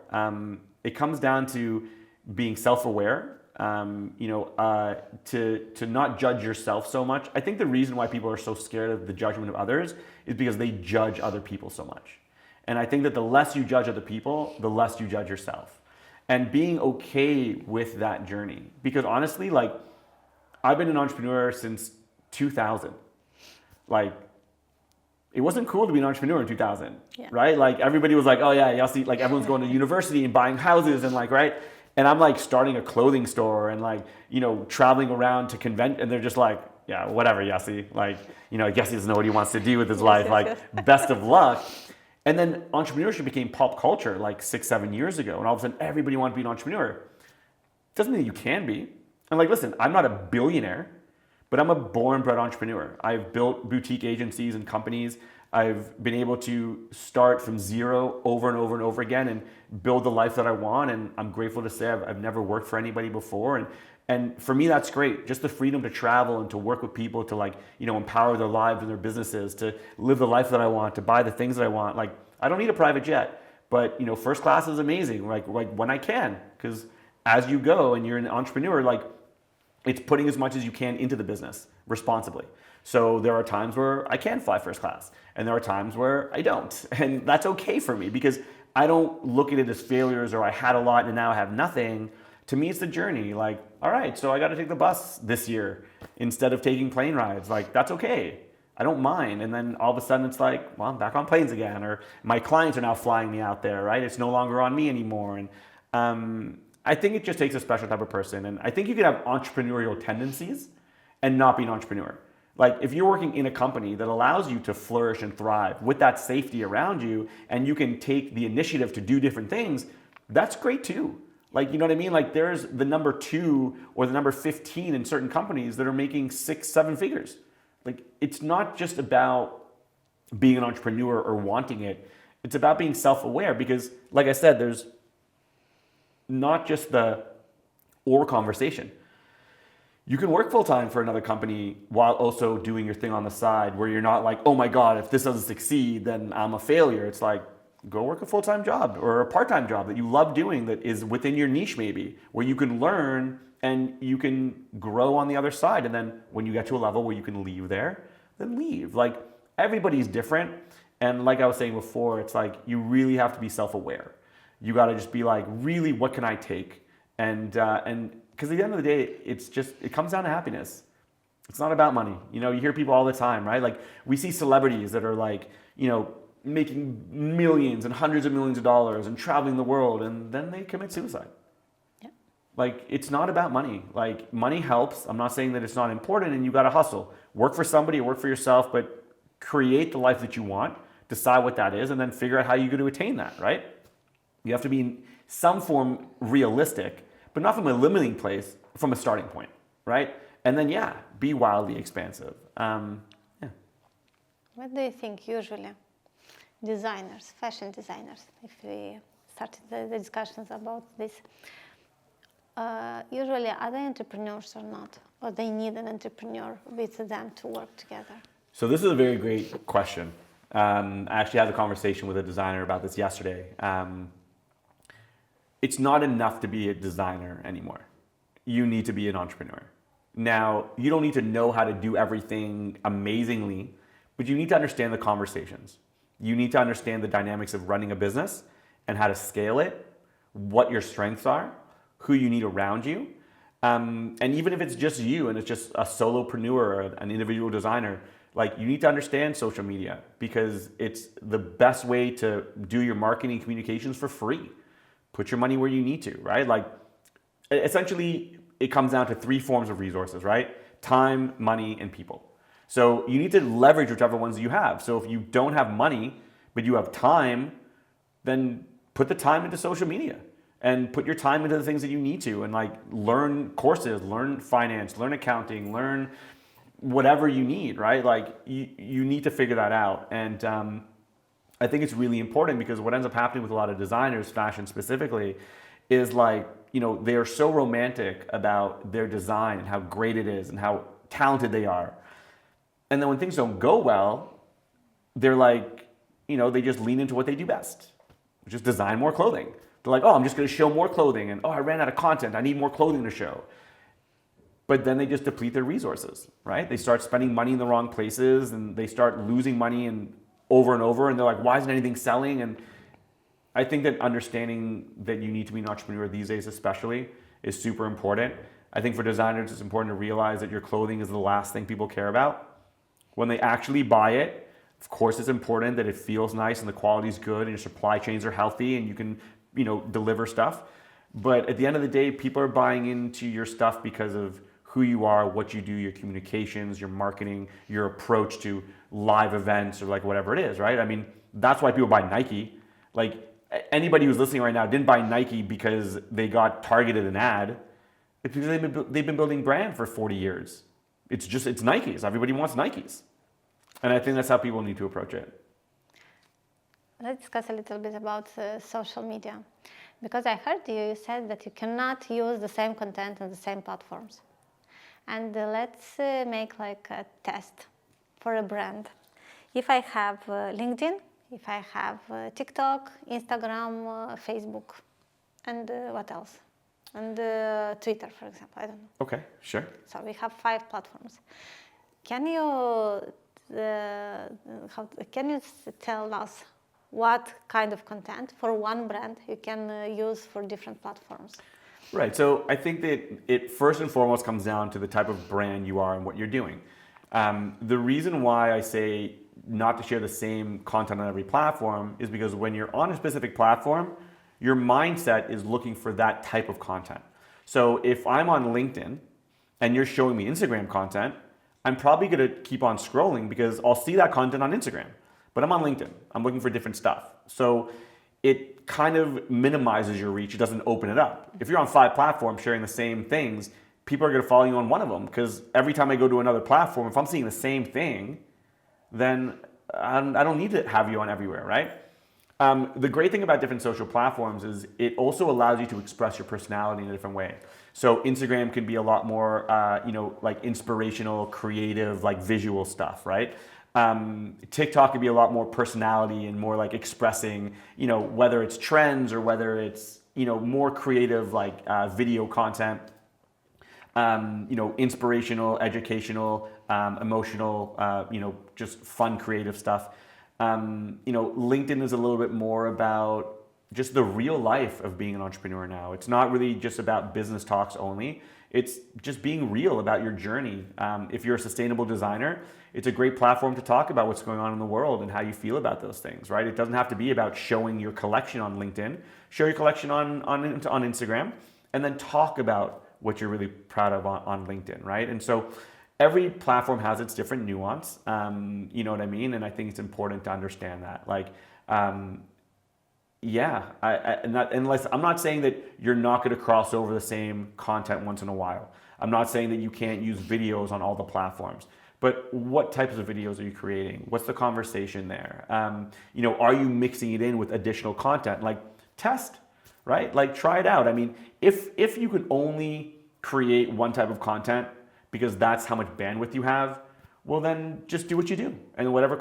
It comes down to being self-aware, to not judge yourself so much. I think the reason why people are so scared of the judgment of others is because they judge other people so much. And I think that the less you judge other people, the less you judge yourself. And being okay with that journey. Because honestly, like, I've been an entrepreneur since 2000. Like, it wasn't cool to be an entrepreneur in 2000, right? Like, everybody was like, oh yeah, Yossi, like everyone's going to university and buying houses and like, right? And I'm like starting a clothing store and like, you know, traveling around to convent, and they're just like, yeah, whatever, Yossi. Like, you know, I guess he doesn't know what he wants to do with his life. Like, best of luck. And then entrepreneurship became pop culture like 6-7 years ago. And all of a sudden everybody wanted to be an entrepreneur. Doesn't mean you can be. And like, listen, I'm not a billionaire, but I'm a born bred entrepreneur. I've built boutique agencies and companies. I've been able to start from zero over and over and over again and build the life that I want. And I'm grateful to say I've never worked for anybody before. And for me, that's great. Just the freedom to travel and to work with people, to like, you know, empower their lives and their businesses, to live the life that I want, to buy the things that I want. Like, I don't need a private jet, but you know, first class is amazing. Like when I can, because as you go and you're an entrepreneur, like, it's putting as much as you can into the business responsibly. So there are times where I can fly first class, and there are times where I don't. And that's okay for me, because I don't look at it as failures or I had a lot and now I have nothing. To me, it's the journey. Like, all right, so I got to take the bus this year instead of taking plane rides. Like, that's okay. I don't mind. And then all of a sudden it's like, well, I'm back on planes again, or my clients are now flying me out there, right? It's no longer on me anymore. And I think it just takes a special type of person. And I think you can have entrepreneurial tendencies and not be an entrepreneur. Like, if you're working in a company that allows you to flourish and thrive with that safety around you, and you can take the initiative to do different things, that's great too. Like, you know what I mean? Like, there's the number 2 or the number 15 in certain companies that are making 6-7 figures. Like, it's not just about being an entrepreneur or wanting it. It's about being self-aware, because like I said, there's not just the or conversation. You can work full-time for another company while also doing your thing on the side, where you're not like, oh my God, if this doesn't succeed, then I'm a failure. It's like, go work a full-time job or a part-time job that you love doing, that is within your niche maybe, where you can learn and you can grow on the other side. And then when you get to a level where you can leave there, then leave. Like, everybody's different. And like I was saying before, it's like, you really have to be self-aware. You got to just be like, really, what can I take? And because at the end of the day, it comes down to happiness. It's not about money. You know, you hear people all the time, right? Like, we see celebrities that are like, you know, making millions and hundreds of millions of dollars and traveling the world, and then they commit suicide. Yeah. Like, it's not about money. Like, money helps. I'm not saying that it's not important, and you got to hustle. Work for somebody or work for yourself, but create the life that you want, decide what that is, and then figure out how you're going to attain that, right? You have to be in some form realistic, but not from a limiting place, from a starting point, right? And then, yeah, be wildly expansive. Yeah. What do you think usually designers, fashion designers, if we started the discussions about this, usually are they entrepreneurs or not? Or they need an entrepreneur with them to work together? So this is a very great question. I actually had a conversation with a designer about this yesterday. It's not enough to be a designer anymore. You need to be an entrepreneur. Now, you don't need to know how to do everything amazingly, but you need to understand the conversations. You need to understand the dynamics of running a business and how to scale it, what your strengths are, who you need around you. And even if it's just you and it's just a solopreneur or an individual designer, like, you need to understand social media, because it's the best way to do your marketing communications for free. Put your money where you need to, right? Like, essentially it comes down to three forms of resources, right? Time, money, and people. So you need to leverage whichever ones you have. So if you don't have money, but you have time, then put the time into social media and put your time into the things that you need to, and like learn courses, learn finance, learn accounting, learn whatever you need, right? Like you need to figure that out. And I think it's really important, because what ends up happening with a lot of designers, fashion specifically, is like, you know, they are so romantic about their design and how great it is and how talented they are. And then when things don't go well, they're like, you know, they just lean into what they do best, which is design more clothing. They're like, oh, I'm just going to show more clothing, and oh, I ran out of content, I need more clothing to show. But then they just deplete their resources, right? They start spending money in the wrong places, and they start losing money and over, and they're like, why isn't anything selling? And I think that understanding that you need to be an entrepreneur these days especially is super important. I think for designers, it's important to realize that your clothing is the last thing people care about. When they actually buy it, of course, it's important that it feels nice and the quality is good and your supply chains are healthy and you can, you know, deliver stuff. But at the end of the day, people are buying into your stuff because of who you are, what you do, your communications, your marketing, your approach to live events, or like whatever it is, right? I mean, that's why people buy Nike. Like, anybody who's listening right now didn't buy Nike because they got targeted an ad. It's because they've been building brand for 40 years. It's Nikes. Everybody wants Nikes. And I think that's how people need to approach it. Let's discuss a little bit about social media. Because I heard you said that you cannot use the same content on the same platforms. And let's make like a test for a brand. If I have LinkedIn, if I have TikTok, Instagram, Facebook, and what else? And Twitter, for example, I don't know. Okay, sure. So we have 5 platforms. Can you tell us what kind of content for one brand you can use for different platforms? Right, so I think that it first and foremost comes down to the type of brand you are and what you're doing. The reason why I say not to share the same content on every platform is because when you're on a specific platform, your mindset is looking for that type of content. So if I'm on LinkedIn and you're showing me Instagram content, I'm probably going to keep on scrolling because I'll see that content on Instagram. But I'm on LinkedIn. I'm looking for different stuff. So it kind of minimizes your reach. It doesn't open it up. If you're on 5 platforms sharing the same things, people are going to follow you on one of them, because every time I go to another platform, if I'm seeing the same thing, then I don't need to have you on everywhere, right? The great thing about different social platforms is it also allows you to express your personality in a different way. So Instagram can be a lot more, like inspirational, creative, like visual stuff, right? TikTok can be a lot more personality and more like expressing, whether it's trends or whether it's, more creative, like video content, inspirational, educational, emotional, just fun, creative stuff. LinkedIn is a little bit more about just the real life of being an entrepreneur now. It's not really just about business talks only. It's just being real about your journey. If you're a sustainable designer, it's a great platform to talk about what's going on in the world and how you feel about those things, right? It doesn't have to be about showing your collection on LinkedIn. Show your collection on Instagram, and then talk about what you're really proud of on LinkedIn, right? And so every platform has its different nuance, you know what I mean? And I think it's important to understand that. Like, I'm not saying that you're not going to cross over the same content once in a while. I'm not saying that you can't use videos on all the platforms. But what types of videos are you creating? What's the conversation there? Are you mixing it in with additional content? Like, test, right? Like, try it out. I mean, if you could only create one type of content because that's how much bandwidth you have, well, then just do what you do. And whatever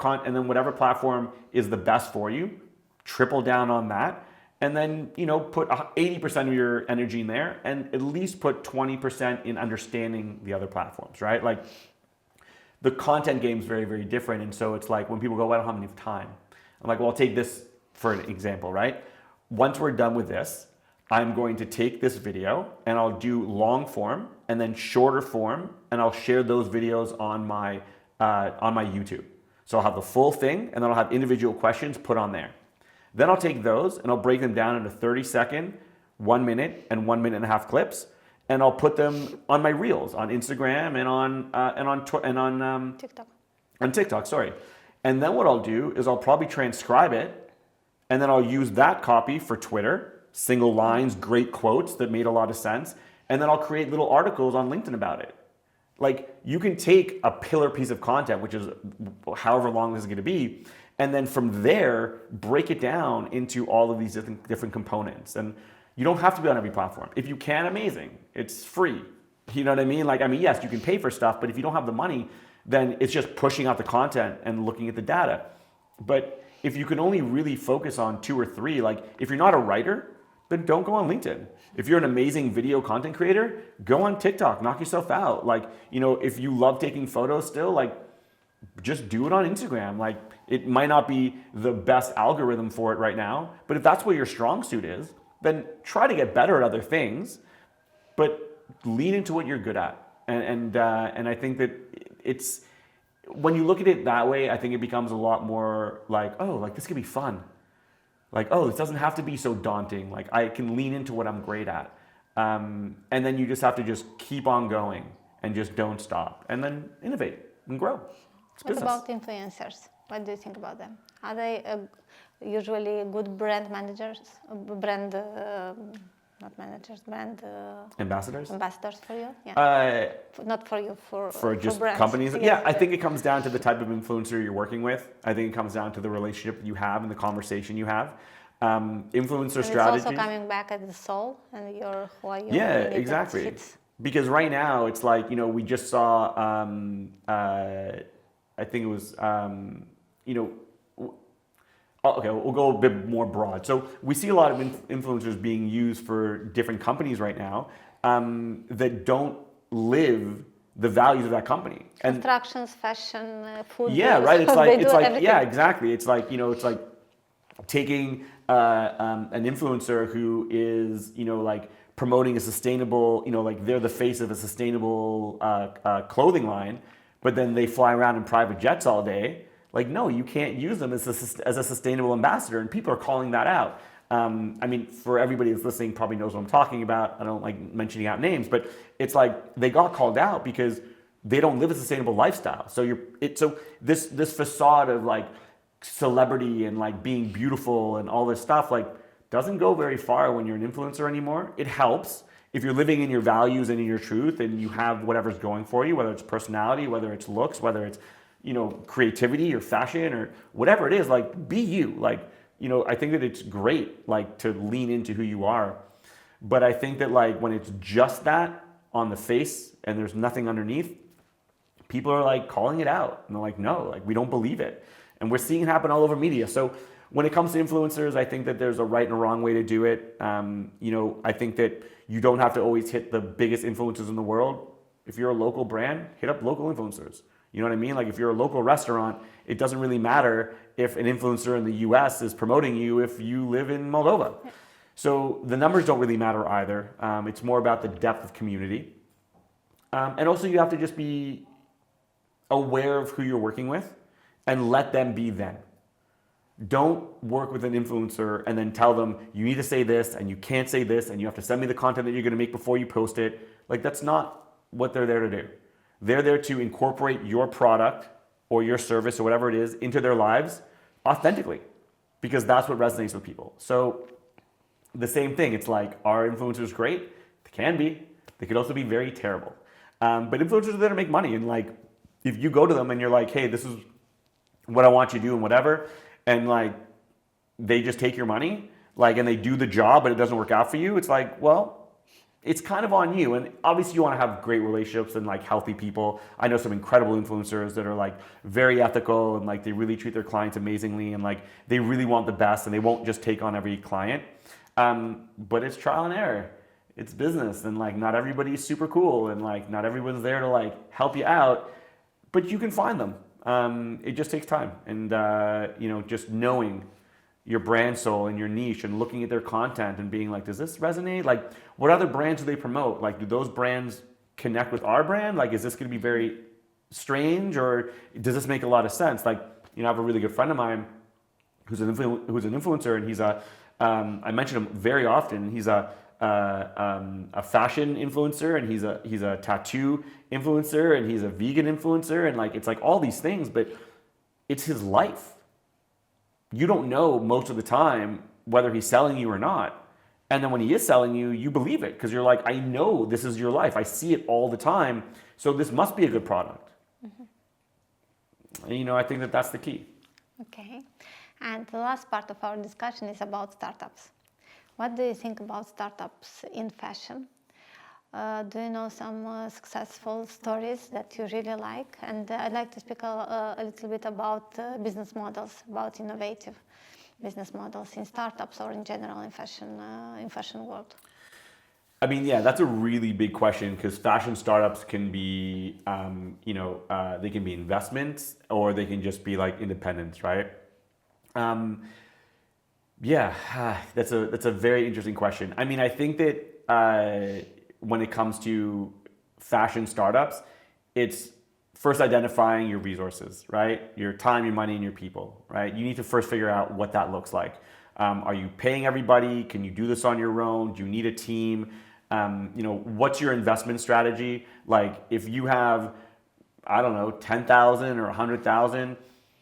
platform is the best for you, triple down on that, and then put 80% of your energy in there, and at least put 20% in understanding the other platforms, right? Like, the content game is very, very different. And so it's like when people go, I don't have enough time. I'm like, well, I'll take this for an example, right? Once we're done with this, I'm going to take this video and I'll do long form and then shorter form, and I'll share those videos on my YouTube. So I'll have the full thing, and then I'll have individual questions put on there. Then I'll take those and I'll break them down into 30-second, 1 minute, and 1.5 minute clips. and I'll put them on my reels on Instagram and TikTok. on TikTok, sorry. And then what I'll do is I'll probably transcribe it, and then I'll use that copy for Twitter, single lines, great quotes that made a lot of sense, and then I'll create little articles on LinkedIn about it. Like, you can take a pillar piece of content, which is however long this is going to be, and then from there, break it down into all of these different components. And you don't have to be on every platform. If you can, amazing. It's free. You know what I mean? Like, yes, you can pay for stuff, but if you don't have the money, then it's just pushing out the content and looking at the data. But if you can only really focus on 2 or 3, like if you're not a writer, then don't go on LinkedIn. If you're an amazing video content creator, go on TikTok, knock yourself out. Like, if you love taking photos still, like, just do it on Instagram. Like, it might not be the best algorithm for it right now, but if that's where your strong suit is, then try to get better at other things, but lean into what you're good at. And I think that it's, when you look at it that way, I think it becomes a lot more like, oh, like this could be fun. Like, oh, this doesn't have to be so daunting. Like, I can lean into what I'm great at. And then you just have to just keep on going and just don't stop and then innovate and grow. It's what business. about influencers? What do you think about them? Are they usually good brand managers, not managers, brand ambassadors for you? Yeah. Not for you, for just brands. companies. Yes. Yeah, I think it comes down to the type of influencer you're working with. I think it comes down to the relationship you have and the conversation you have. Influencer and strategies. It's also coming back at the soul and who are you. Yeah, exactly. Because right now it's like, we just saw, I think it was, okay, we'll go a bit more broad. So we see a lot of influencers being used for different companies right now that don't live the values of that company. And constructions, fashion, food. yeah, right. It's like everything. Yeah, exactly. It's like it's like taking an influencer who is like promoting a sustainable, like they're the face of a sustainable clothing line, but then they fly around in private jets all day. Like, no, you can't use them as a sustainable ambassador, and people are calling that out. For everybody that's listening probably knows what I'm talking about. I don't like mentioning out names, but it's like they got called out because they don't live a sustainable lifestyle. So this facade of like celebrity and like being beautiful and all this stuff like doesn't go very far when you're an influencer anymore. It helps if you're living in your values and in your truth and you have whatever's going for you, whether it's personality, whether it's looks, whether it's creativity or fashion or whatever it is, like be you. Like, I think that it's great, like to lean into who you are. But I think that like when it's just that on the face and there's nothing underneath, people are like calling it out. And they're like, no, like we don't believe it. And we're seeing it happen all over media. So when it comes to influencers, I think that there's a right and a wrong way to do it. I think that you don't have to always hit the biggest influencers in the world. If you're a local brand, hit up local influencers. You know what I mean? Like if you're a local restaurant, it doesn't really matter if an influencer in the US is promoting you if you live in Moldova. So the numbers don't really matter either. It's more about the depth of community. And also you have to just be aware of who you're working with and let them be them. Don't work with an influencer and then tell them you need to say this and you can't say this and you have to send me the content that you're going to make before you post it. Like that's not what they're there to do. They're there to incorporate your product or your service or whatever it is into their lives authentically because that's what resonates with people. So the same thing, it's like, are influencers great? They can be. They could also be very terrible. But influencers are there to make money. And like, if you go to them and you're like, hey, this is what I want you to do and whatever, and like, they just take your money, like, and they do the job, but it doesn't work out for you, it's like, well, it's kind of on you. And obviously you want to have great relationships and like healthy people. I know some incredible influencers that are like very ethical and like they really treat their clients amazingly and like they really want the best and they won't just take on every client. But it's trial and error. It's business and like not everybody's super cool and like not everyone's there to like help you out, but you can find them. It just takes time and just knowing your brand soul and your niche and looking at their content and being like, does this resonate? Like, what other brands do they promote? Like, do those brands connect with our brand? Like, is this going to be very strange or does this make a lot of sense? Like, I have a really good friend of mine who's an influencer and he's I mention him very often. He's a a fashion influencer, and he's a tattoo influencer, and he's a vegan influencer, and like it's like all these things, but it's his life. You don't know most of the time whether he's selling you or not. And then when he is selling you, you believe it because you're like, I know this is your life. I see it all the time. So this must be a good product. And, I think that that's the key. Okay. And the last part of our discussion is about startups. What do you think about startups in fashion? Do you know some successful stories that you really like? And I'd like to speak a little bit about business models, about innovative business models in startups or in general in fashion world. I mean, yeah, that's a really big question because fashion startups can be, they can be investments or they can just be like independents, right? That's a very interesting question. I mean, I think that when it comes to fashion startups, it's first identifying your resources, right? Your time, your money, and your people, right? You need to first figure out what that looks like. Are you paying everybody? Can you do this on your own? Do you need a team? What's your investment strategy? Like if you have, I don't know, 10,000 or 100,000,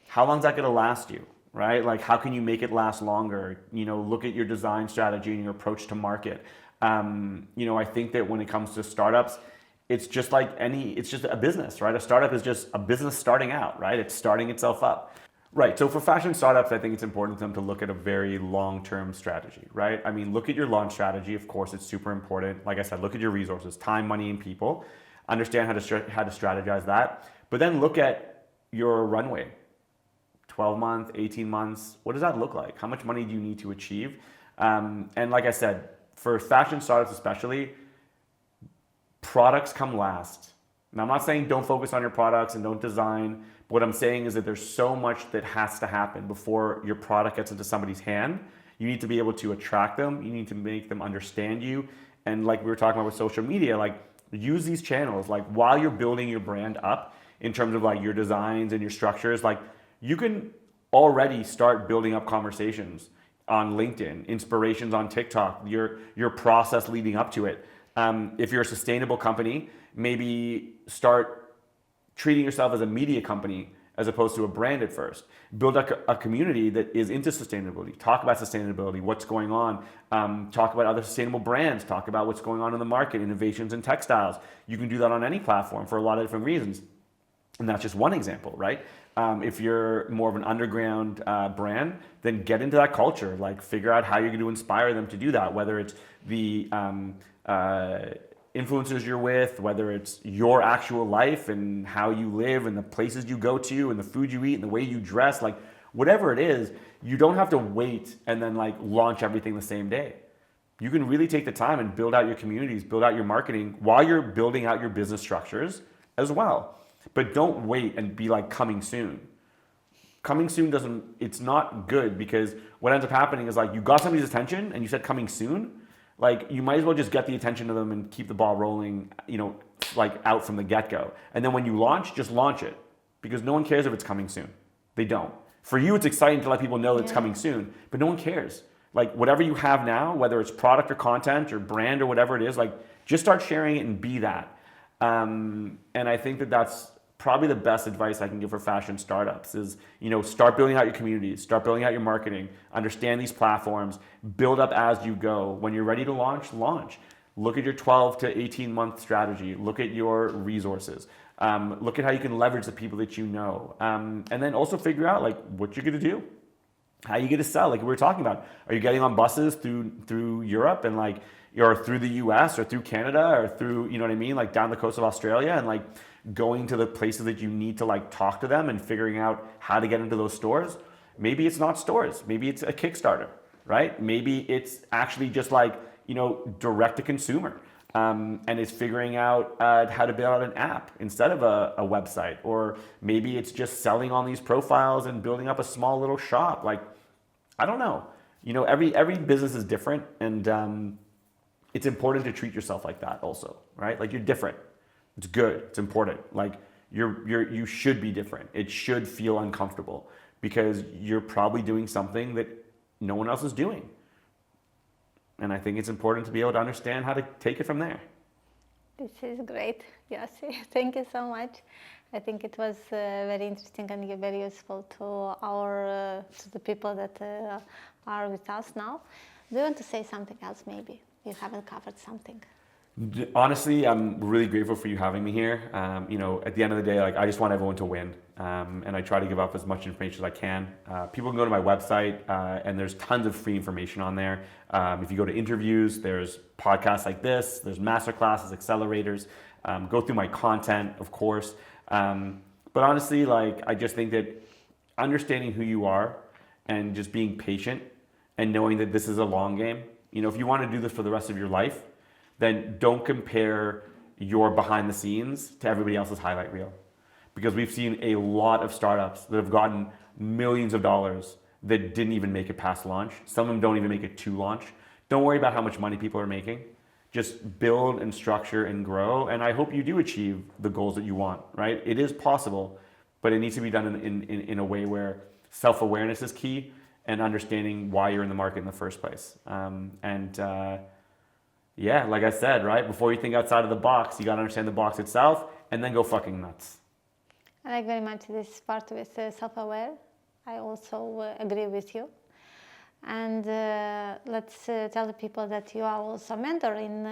how long is that going to last you, right? Like how can you make it last longer? Look at your design strategy and your approach to market. I think that when it comes to startups, it's just a business, right? A startup is just a business starting out, right? It's starting itself up. Right, so for fashion startups, I think it's important for them to look at a very long-term strategy, right? I mean, look at your launch strategy. Of course, it's super important. Like I said, look at your resources, time, money, and people. Understand how to strategize that. But then look at your runway, 12 months, 18 months. What does that look like? How much money do you need to achieve? And like I said, for fashion startups especially, products come last. Now, I'm not saying don't focus on your products and don't design. What I'm saying is that there's so much that has to happen before your product gets into somebody's hand. You need to be able to attract them. You need to make them understand you. And like we were talking about with social media, like use these channels. Like while you're building your brand up in terms of like your designs and your structures, like you can already start building up conversations on LinkedIn, inspirations on TikTok, your process leading up to it. If you're a sustainable company, maybe start treating yourself as a media company as opposed to a brand at first. Build a community that is into sustainability. Talk about sustainability, what's going on. Talk about other sustainable brands. Talk about what's going on in the market, innovations in textiles. You can do that on any platform for a lot of different reasons. And that's just one example, right? If you're more of an underground brand, then get into that culture. Like figure out how you're going to inspire them to do that, whether it's the influencers you're with, whether it's your actual life and how you live and the places you go to and the food you eat and the way you dress, like whatever it is, you don't have to wait and then like launch everything the same day. You can really take the time and build out your communities, build out your marketing while you're building out your business structures as well. But don't wait and be like coming soon. Coming soon it's not good because what ends up happening is like you got somebody's attention and you said coming soon. Like you might as well just get the attention of them and keep the ball rolling, like out from the get-go. And then when you launch, just launch it because no one cares if it's coming soon. They don't. For you, it's exciting to let people know that it's coming soon, but no one cares. Like whatever you have now, whether it's product or content or brand or whatever it is, like just start sharing it and be that. And I think that that's probably the best advice I can give for fashion startups is, start building out your communities, start building out your marketing, understand these platforms, build up as you go. When you're ready to launch. Look at your 12 to 18 month strategy. Look at your resources. Look at how you can leverage the people that you know. And then also figure out like what you're going to do, how you get to sell. Like we were talking about, are you getting on buses through Europe and like, or through the US or through Canada or through, like down the coast of Australia and like going to the places that you need to like talk to them and figuring out how to get into those stores. Maybe it's not stores. Maybe it's a Kickstarter, right? Maybe it's actually just like, direct to consumer. And it's figuring out how to build out an app instead of a website. Or maybe it's just selling on these profiles and building up a small little shop. Like, I don't know. Every business is different. And it's important to treat yourself like that also, right? Like you're different. It's good. It's important. Like you should be different. It should feel uncomfortable because you're probably doing something that no one else is doing. And I think it's important to be able to understand how to take it from there. This is great, Yossi. Thank you so much. I think it was very interesting and very useful to the people that are with us now. Do you want to say something else? Maybe you haven't covered something. Honestly, I'm really grateful for you having me here. At the end of the day, I just want everyone to win, and I try to give up as much information as I can. People can go to my website, and there's tons of free information on there. If you go to interviews, there's podcasts like this, there's masterclasses, accelerators. Go through my content, of course. But honestly, I just think that understanding who you are and just being patient and knowing that this is a long game. If you want to do this for the rest of your life, then don't compare your behind the scenes to everybody else's highlight reel. Because we've seen a lot of startups that have gotten millions of dollars that didn't even make it past launch. Some of them don't even make it to launch. Don't worry about how much money people are making. Just build and structure and grow. And I hope you do achieve the goals that you want, right? It is possible, but it needs to be done in a way where self-awareness is key and understanding why you're in the market in the first place. Yeah, like I said, right? Before you think outside of the box, you got to understand the box itself and then go fucking nuts. I like very much this part with self-aware. I also agree with you. And let's tell the people that you are also a mentor in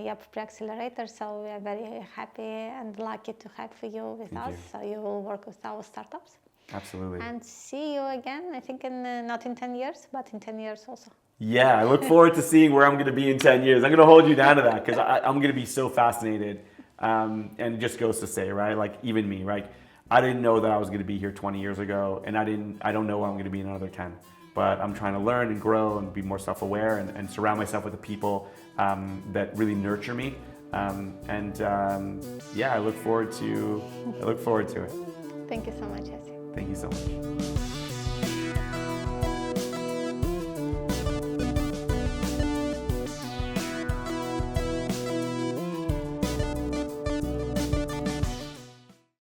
Yep Pre-Accelerator. So we are very happy and lucky to have you with us. So you will work with our startups. Absolutely. And see you again, I think not in 10 years, but in 10 years also. Yeah, I look forward to seeing where I'm going to be in 10 years. I'm going to hold you down to that because I'm going to be so fascinated. And it just goes to say, right? Even me, right? I didn't know that I was going to be here 20 years ago, and I don't know I'm going to be in another 10. But I'm trying to learn and grow and be more self-aware and surround myself with the people that really nurture me. Yeah, I look forward to it. Thank you so much, Yossi. Thank you so much.